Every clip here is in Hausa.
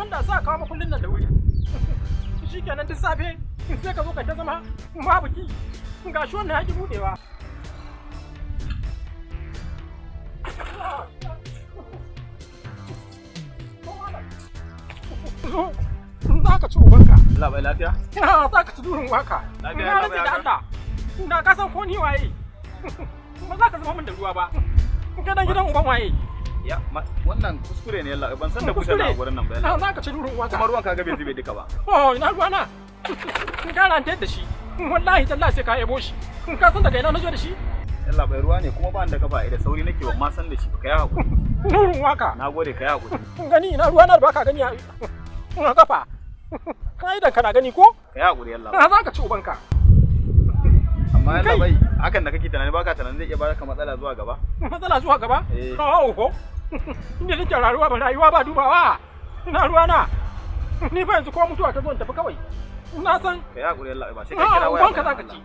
Allah sa kawo makullin nan da wuri. Shikenan duk safe sai ka zo ka ta zama babu ki. Ga shi wannan haƙi budewa. Zo, za ka ci ubanka. Allah bai lafiya? Za ka ci durin waka. Lafiya, Na rage da Allah. Da ka san ko ni waye. Ba za ka zama min da ruwa ba. Ka dan gidan uban waye. Ya, wannan kuskure ne Allah, ban san da kuskure a gurin nan ba. Za ka ci durin waka. Kuma ruwan kaga bai zube duka ba. Oh, ina ruwa na. Ka ran da shi. Wallahi tallahi sai ka yabo shi. Ka san daga ina na zo da shi? Allah bai ruwa ne kuma ba da kafa da sauri nake ban ma san da shi ba kai hakuri. Durin waka. Nagode kai hakuri. Gani ina ruwa na da baka gani a kafa. Kai da kana gani ko? Kai hakuri Allah. Za ka ci ubanka. Amma Allah bai hakan da kake tunani baka tunani zai iya baka matsala zuwa gaba. Matsala zuwa gaba? Ko. Inda nake rayuwa ba rayuwa ba dubawa. Ina ruwa na. Ni fa yanzu ko mutuwa ta zo in tafi kawai. Na san. Kai hakuri Allah ba sai ka kira waya. Ubanka zaka ci.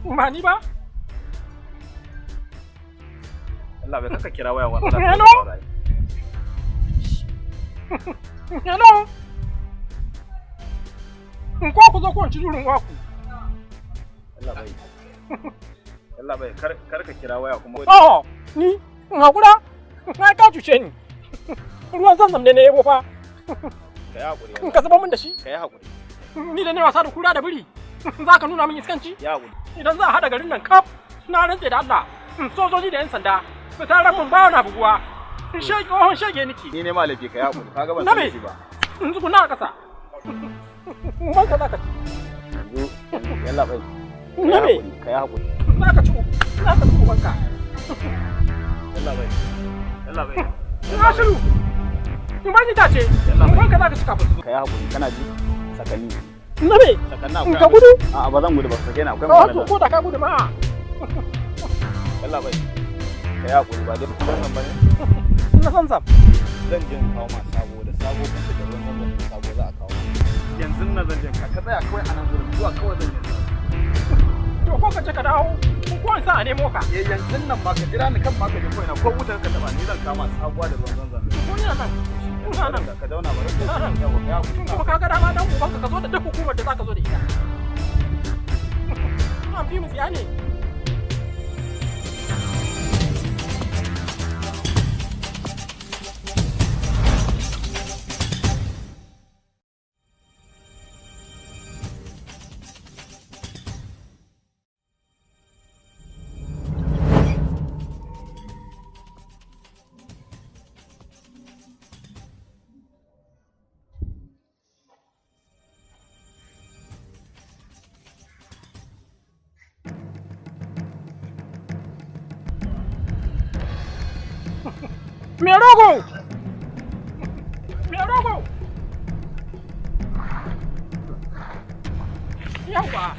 Ba ni ba? Allah bai kaka kira waya wannan. Hello? Hello? Ko ku zo ku ci durin waku. Allah bai kar ka kira waya kuma. Oh, ni hakura? Kai ka cuce ni. Ruwan zanzam ne na yabo fa. Kai hakuri. Ka zuba min da shi? Kai hakuri. Ni da ne wasa da kura da biri. Za ka nuna min iskanci? Ya hakuri. Idan za a haɗa garin nan kaf, na rantse da Allah, sojoji da 'yan sanda, su tarar mun bawa na buguwa. Shege niki. Ni ne ma laifi kai hakuri. Kaga ban san shi ba. In zuku na ƙasa. Mun ka zaka ci. Yanzu yalla bai. Na me? Kai hakuri. Za ka ci ubanka. Yalla bai. Yalla bai. Na shiru. In ba ni tace. Ubanka za ka ci kafin su zo. Kai hakuri kana ji sakani. Na me? Sakanna akwai. Ka gudu? A'a ba zan gudu ba sake na akwai magana. To ko da ka gudu ma. Yalla bai. Kai hakuri ba dai kuma san bane. Na san sab. Zan je in kawo ma sabo da sabo kan da ruwan nan sabo za a kawo. Yanzu nan zan je ka tsaya kawai a nan gurin zuwa kawai zan je. To ko ka ce ka dawo ko in sa a nemo ka. Yanzu nan ma ka jira ni kan ma ka je kawai na ko wutar ka taba ni zan kama sabuwa da ruwan zanzan. Ko ni nan. Ina nan. Ka dauna bari ka nan. Ya kuma ka ga dama dan ubanka ka zo da duk hukumar da zaka zo da ita. An fi mu tsiya ne. Me rogo! Yawa!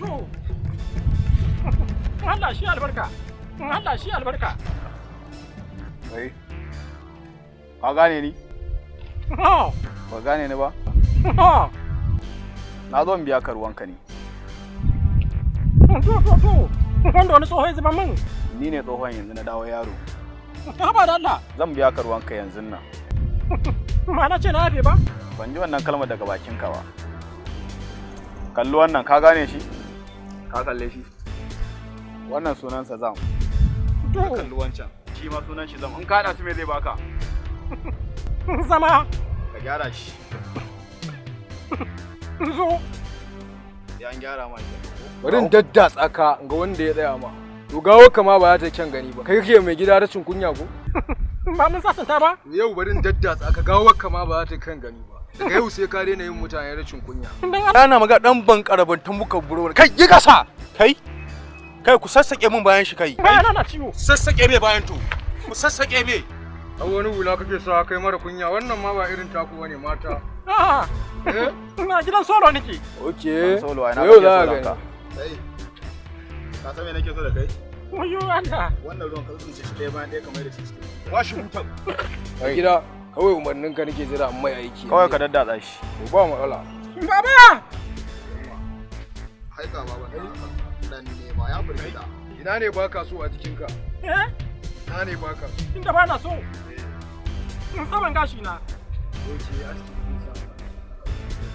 To! Allah shi albarka! Allah shi albarka! Kai, ka gane ni? Ba gane ni ba? Na zo in biya ka ruwanka ne. To! Wanda wani tsohon zama min? Ni ne tsohon yanzu na dawo yaro. Haba da Allah. Zan biya ka ruwanka yanzu nan. Ma na ce na yafe ba? Ban ji wannan kalmar daga bakin ka ba. Kalli wannan ka gane shi? Ka kalle shi. Wannan sunansa Zam. Ka kalli wancan. Shi ma sunan shi Zam. In ka hada su me zai baka? Zama. Ka gyara shi. Zo. Ya an gyara ma shi. Bari in daddatsa ka ga wanda ya tsaya ma. To gawo kama ba za ta kyan gani ba. Kai kake mai gida rashin kunya ko? Ba mun sasanta ba? Yau bari in daddatsa ka gawo kama ba za ta kyan gani ba. Daga yau sai ka daina yin mutane rashin kunya. Ana maga dan ban karaban muka buro. Kai yi gasa. Kai ku sassake min bayan shi kai. Bayana na ciwo. Sassake me bayan to. Ku sassake me. A wani hula kake sa kai mara kunya wannan ma ba irin taku bane mata. A'a. Ina gidan solo nake. Okay. Solo ai na yau za ka gani. Kai. Ka san me nake so da kai? Wayo Allah. Wannan ruwan ka tsince shi ɗaya bayan ɗaya kamar da shi. Washi mutan. A gida kawai umarnin ka nake jira amma aiki. Kawai ka daddatsa shi. Ba matsala. Baba! Haika baba dan ne ma ya burgida. Ina ne baka so a jikinka? Eh? Na ne baka. Inda ba na so. Saman gashi na. Oke aski ne sa.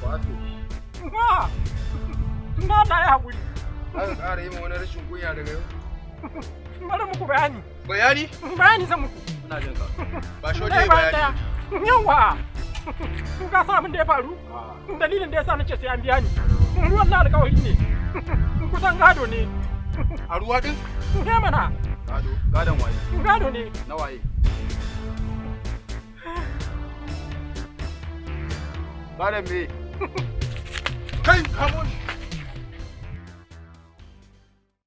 Ba so shi. Ba. Na da ya hakuri. Aka ƙara yi wani rashin kunya daga yau. Bari muku bayani. Bayani? Bayani zan muku. Ina jin ka. Ba shoje bayani. Yawa. Ka sa abin da ya faru? Dalilin da ya sa nace sai an biya ni. Ruwan na alƙawari ne. Kusan gado ne. A ruwa din? Ne mana. Gado, gadon waye? Gado ne. Na waye? Gadon me? Kai, kamo shi.